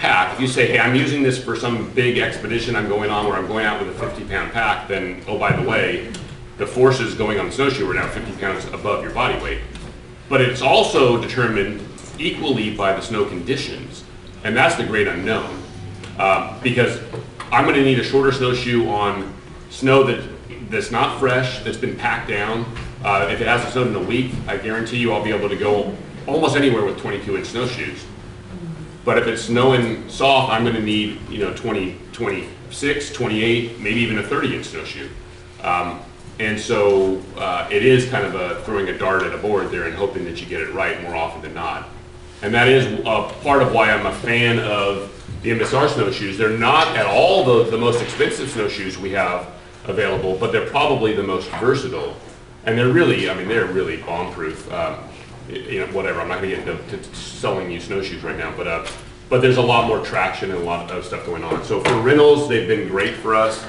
pack, if you say, hey, I'm using this for some big expedition I'm going on where I'm going out with a 50-pound pack, then, oh, by the way, the forces going on the snowshoe are now 50 pounds above your body weight. But it's also determined equally by the snow conditions. And that's the great unknown. Because I'm going to need a shorter snowshoe on snow that's not fresh, that's been packed down. If it hasn't snowed in a week, I guarantee you I'll be able to go almost anywhere with 22-inch snowshoes. But if it's snowing soft, I'm going to need 20, 26, 28, maybe even a 30-inch snowshoe. And so it is kind of throwing a dart at a board there and hoping that you get it right more often than not. And that is part of why I'm a fan of the MSR snowshoes. They're not at all the most expensive snowshoes we have available, but they're probably the most versatile. And they're really, they're really bomb-proof. Whatever, I'm not going to get into selling you snowshoes right now, but there's a lot more traction and a lot of stuff going on. So for rentals, they've been great for us.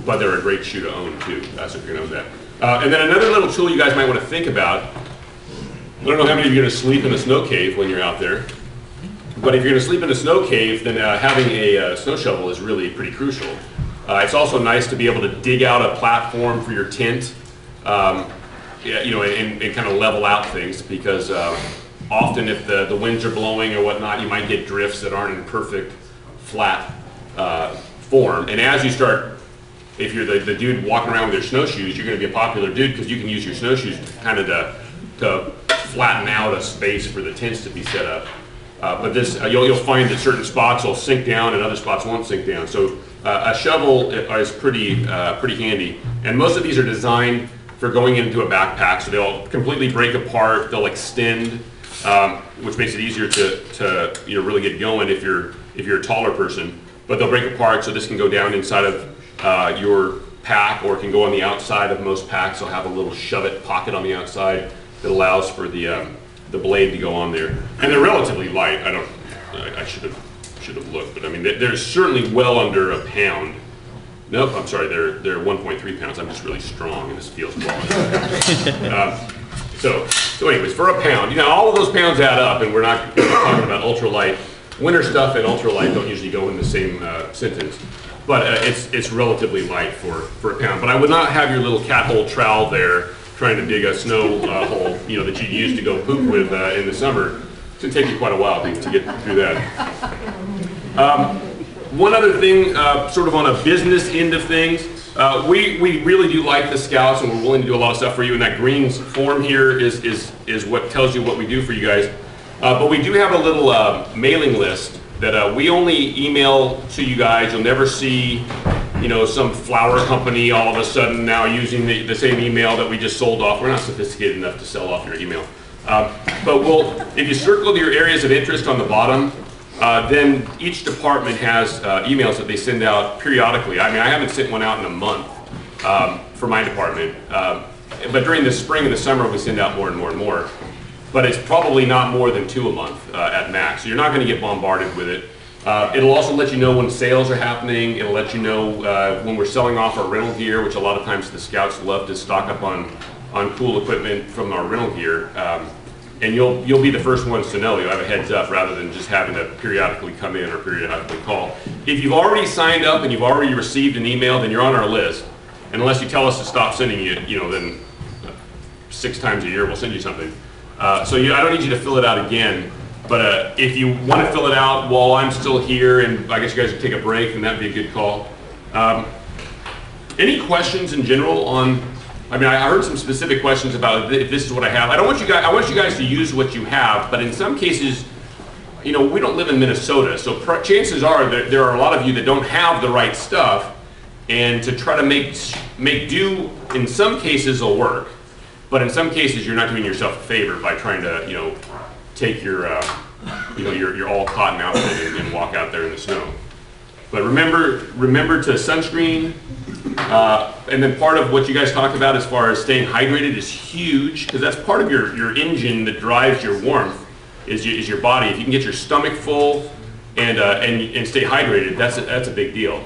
But they're a great shoe to own too, so if you're gonna own that. And then another little tool you guys might want to think about, I don't know how many of you are gonna sleep in a snow cave when you're out there, but if you're gonna sleep in a snow cave, then having a snow shovel is really pretty crucial. It's also nice to be able to dig out a platform for your tent, and kind of level out things, because often if the winds are blowing or whatnot, you might get drifts that aren't in perfect flat form. And as you start, if you're the dude walking around with your snowshoes, you're going to be a popular dude because you can use your snowshoes kind of to flatten out a space for the tents to be set up. But this, you'll find that certain spots will sink down and other spots won't sink down. So a shovel is pretty handy. And most of these are designed for going into a backpack, so they'll completely break apart, they'll extend, which makes it easier to really get going if you're a taller person. But they'll break apart, so this can go down inside of your pack, or it can go on the outside of most packs. They'll have a little shove-it pocket on the outside that allows for the blade to go on there. And they're relatively light. I should have looked, but they're certainly well under a pound. Nope, I'm sorry, they're 1.3 pounds. I'm just really strong, and this feels flawless. So anyways, for a pound, all of those pounds add up, and we're not talking about ultralight. Winter stuff and ultralight don't usually go in the same sentence. But it's relatively light for a pound. But I would not have your little cat hole trowel there trying to dig a snow hole, that you use to go poop with in the summer. It's going to take you quite a while to get through that. One other thing, sort of on a business end of things, we really do like the Scouts, and we're willing to do a lot of stuff for you. And that green form here is what tells you what we do for you guys. But we do have a little mailing list that we only email to you guys. You'll never see, some flower company all of a sudden now using the same email that we just sold off. We're not sophisticated enough to sell off your email. But if you circle your areas of interest on the bottom, then each department has emails that they send out periodically. I haven't sent one out in a month for my department. But during the spring and the summer, we send out more and more and more. But it's probably not more than 2 a month at max. So you're not going to get bombarded with it. It'll also let you know when sales are happening. It'll let you know when we're selling off our rental gear, which a lot of times the Scouts love to stock up on cool equipment from our rental gear. And you'll be the first ones to know. You'll have a heads up rather than just having to periodically come in or periodically call. If you've already signed up and you've already received an email, then you're on our list. And unless you tell us to stop sending you, then 6 times a year we'll send you something. So I don't need you to fill it out again, but if you want to fill it out while I'm still here, and I guess you guys could take a break, then that'd be a good call. Any questions in general on, I heard some specific questions about if this is what I have. I want you guys to use what you have, but in some cases, we don't live in Minnesota, so chances are that there are a lot of you that don't have the right stuff, and to try to make do in some cases will work. But in some cases, you're not doing yourself a favor by trying to, take your all cotton outfit and walk out there in the snow. But remember to sunscreen, and then part of what you guys talked about as far as staying hydrated is huge, because that's part of your engine that drives your warmth is your body. If you can get your stomach full and stay hydrated, that's a big deal.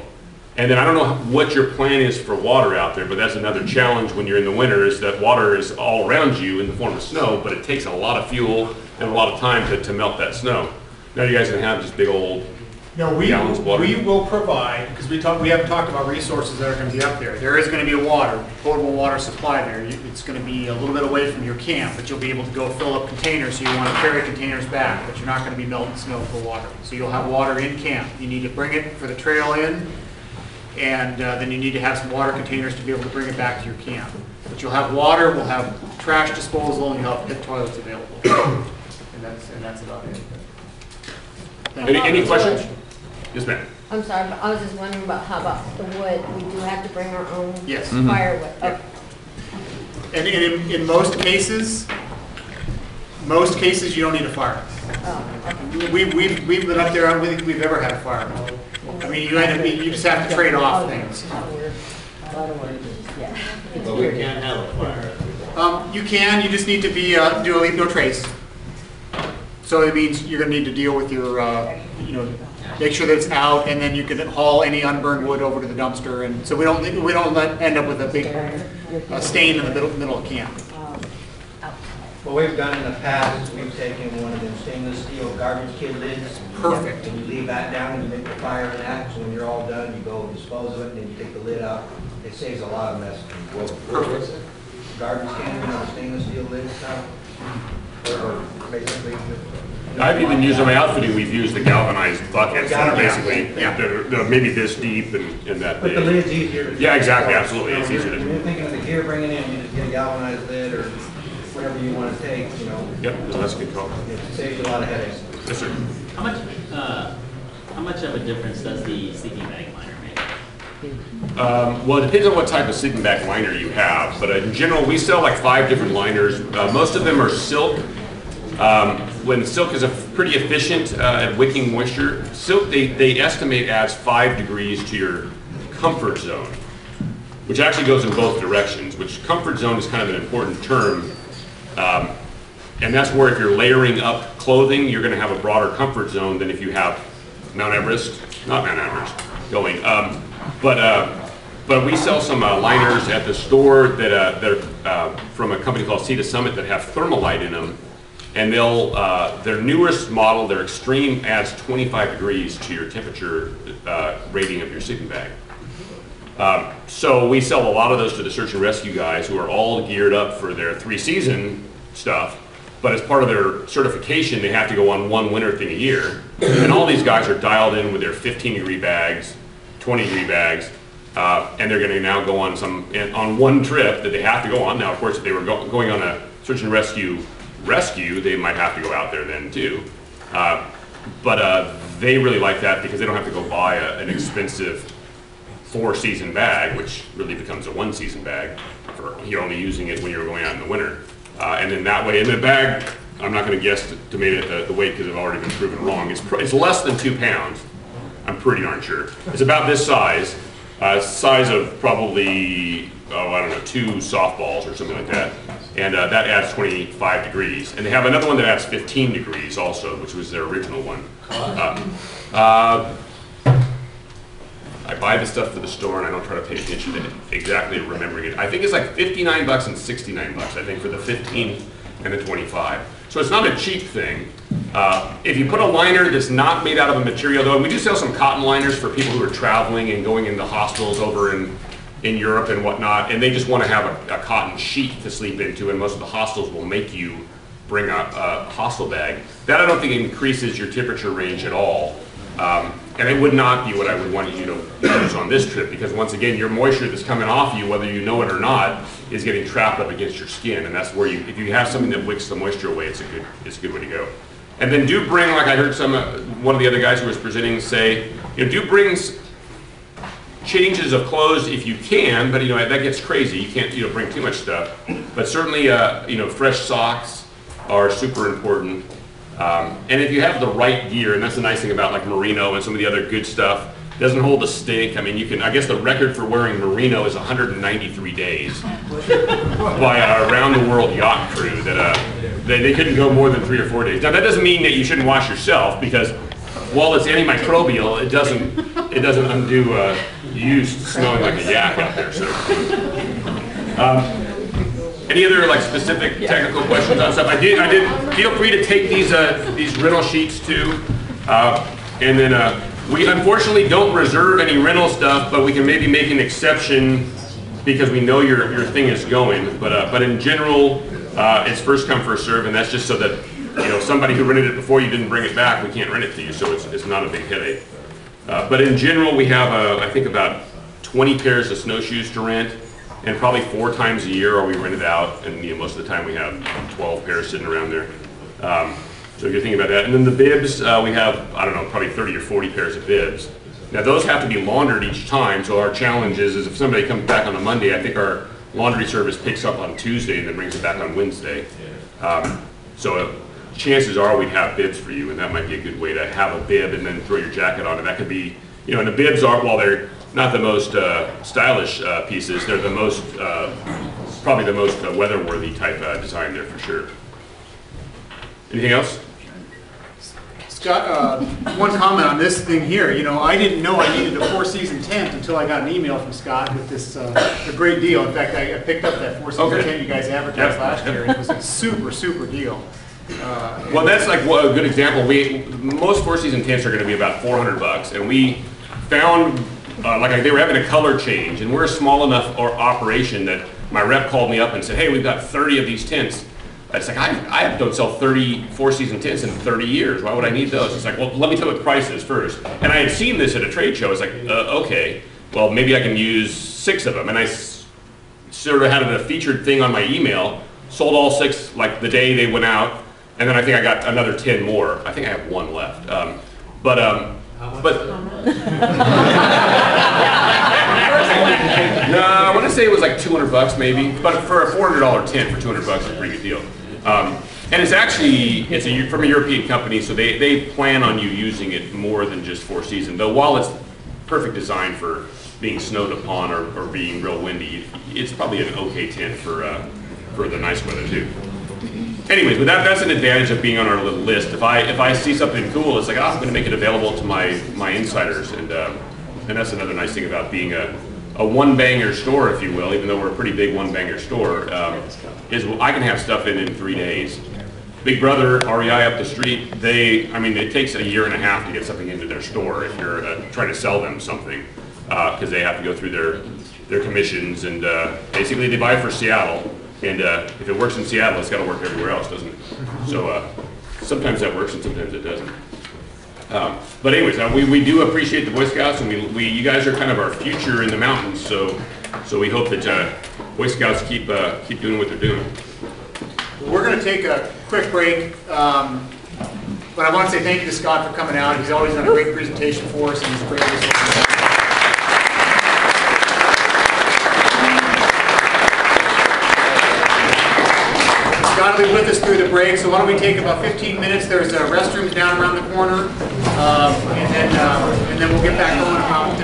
And then I don't know what your plan is for water out there, but that's another challenge when you're in the winter, is that water is all around you in the form of snow, but it takes a lot of fuel and a lot of time to melt that snow. Now you guys gonna have just big old No, we will provide, because we haven't talked about resources that are going to be up there. There is going to be a potable water supply there. It's going to be a little bit away from your camp, but you'll be able to go fill up containers, so you want to carry containers back, but you're not going to be melting snow for water. So you'll have water in camp. You need to bring it for the trail in, and then you need to have some water containers to be able to bring it back to your camp. But you'll have water, we'll have trash disposal, and you'll have pit toilets available. And that's about it. Any questions? Yes, ma'am. I'm sorry, but I was just wondering about how about the wood? We do have to bring our own Yes. firewood. Yeah. And in most cases you don't need a fire. Oh, okay. We've been up there, I don't think we've ever had a fire. I mean, you just have to trade off things. Yeah. But we can't have a fire. You can, you just need to be, do a leave no trace. So it means you're gonna need to deal with your, make sure that it's out, and then you can haul any unburned wood over to the dumpster, and so we don't end up with a big stain in the middle of camp. What we've done in the past is we've taken one of them stainless steel garbage can lids. Perfect. And you leave that down and you make the fire in that, so when you're all done, you go dispose of it, and then you take the lid out. It saves a lot of mess. Perfect. Garbage can, stainless steel lid stuff. Or basically. I've even used in my outfitting, we've used the galvanized buckets that are basically, they're maybe this deep and that But big. the lid's easier. Yeah, exactly, absolutely, it's easier When to, you're thinking of the gear bringing in, you just get a galvanized lid or whatever you want to take, yep, no, that's a good call. It saves you a lot of headaches. Yes, sir. How much of a difference does the sleeping bag liner make? Well, it depends on what type of sleeping bag liner you have, but in general, we sell like 5 different liners. Most of them are silk. When silk is pretty efficient at wicking moisture, silk they estimate adds 5 degrees to your comfort zone, which actually goes in both directions, which comfort zone is kind of an important term. And that's where if you're layering up clothing, you're going to have a broader comfort zone than if you have not Mount Everest, going. But we sell some liners at the store that they're from a company called Sea to Summit that have Thermalite in them. And their newest model, their Extreme, adds 25 degrees to your temperature rating of your sleeping bag. So we sell a lot of those to the search and rescue guys who are all geared up for their 3-season stuff. But as part of their certification, they have to go on one winter thing a year. And all these guys are dialed in with their 15-degree bags, 20-degree bags, and they're going to now go on one trip that they have to go on. Now, of course, if they were going on a search and rescue, they might have to go out there then too. But they really like that because they don't have to go buy an expensive 4-season bag, which really becomes a 1-season bag. You're only using it when you're going out in the winter. And then that way, in the bag, I'm not going to guesstimate the weight because I've already been proven wrong. It's less than 2 pounds. I'm pretty darn sure. It's about this size, size of probably, I don't know, 2 softballs or something like that. And that adds 25 degrees. And they have another one that adds 15 degrees also, which was their original one. I buy the stuff for the store and I don't try to pay attention to exactly remembering it. I think it's like $59 and $69, I think, for the 15 and the 25. So it's not a cheap thing. If you put a liner that's not made out of a material, though, and we do sell some cotton liners for people who are traveling and going into hostels over in Europe and whatnot, and they just want to have a cotton sheet to sleep into, and most of the hostels will make you bring a hostel bag. That I don't think increases your temperature range at all. And it would not be what I would want you to use on this trip, because once again, your moisture that's coming off you, whether you know it or not, is getting trapped up against your skin, and that's where if you have something that wicks the moisture away, it's a good way to go. And then do bring, like I heard one of the other guys who was presenting say, do bring changes of clothes if you can, but that gets crazy. You can't bring too much stuff, but certainly fresh socks are super important. And if you have the right gear, and that's the nice thing about like merino and some of the other good stuff, it doesn't hold a stink. I mean, I guess the record for wearing merino is 193 days by a around the world yacht crew that they couldn't go more than 3 or 4 days. Now that doesn't mean that you shouldn't wash yourself, because while it's antimicrobial, it doesn't undo you smelling like a yak out there. So. Any other specific technical questions on stuff? I did. Feel free to take these rental sheets too. And then we unfortunately don't reserve any rental stuff, but we can maybe make an exception because we know your thing is going. But in general, it's first come, first serve, and that's just so that, you know, somebody who rented it before you didn't bring it back, we can't rent it to you, so it's not a big headache. But in general, we have, I think, about 20 pairs of snowshoes to rent, and probably 4 times a year are we rented out, and you know, most of the time we have 12 pairs sitting around there. So if you're thinking about that. And then the bibs, we have, I don't know, probably 30 or 40 pairs of bibs. Now those have to be laundered each time, so our challenge is if somebody comes back on a Monday, I think our laundry service picks up on Tuesday and then brings it back on Wednesday. So chances are we'd have bibs for you, and that might be a good way to have a bib and then throw your jacket on. And that could be, you know, and the bibs are, while they're not the most stylish pieces, they're the most, probably the most weather-worthy type design there for sure. Anything else? Scott, one comment on this thing here. You know, I didn't know I needed a 4-season tent until I got an email from Scott with this a great deal. In fact, I picked up that 4-season tent you guys advertised last year. It was a super, super deal. Well, that's like a good example. Most 4-season tents are going to be about $400, and we found like they were having a color change, and we're a small enough operation that my rep called me up and said, "Hey, we've got 30 of these tents." It's like, I don't sell 30 4-season tents in 30 years. Why would I need those? It's like, well, let me tell you what the price is first. And I had seen this at a trade show. It's like, okay, well, maybe I can use 6 of them. And I sort of had a featured thing on my email, sold all 6 like the day they went out, and then I think I got another 10 more. I think I have 1 left. I want to say it was like $200 maybe, but for a $400 tent for $200 is a pretty good deal. And it's actually, from a European company, so they plan on you using it more than just 4-season. Though while it's perfect design for being snowed upon or being real windy, it's probably an okay tent for the nice weather too. Anyways, but that's an advantage of being on our little list. If I see something cool, it's like, I'm going to make it available to my insiders, and that's another nice thing about being a one-banger store, if you will, even though we're a pretty big one-banger store, is I can have stuff in 3 days. Big Brother, REI up the street, it takes a year and a half to get something into their store if you're trying to sell them something, because they have to go through their commissions, and basically they buy for Seattle, and if it works in Seattle, it's got to work everywhere else, doesn't it? So sometimes that works and sometimes it doesn't. But anyways, we do appreciate the Boy Scouts, and you guys are kind of our future in the mountains. So we hope that Boy Scouts keep doing what they're doing. We're going to take a quick break, but I want to say thank you to Scott for coming out. He's always done a great presentation for us, and he's a great resource. Scott will be with us through the break, so why don't we take about 15 minutes. There's restrooms down around the corner, and then we'll get back on about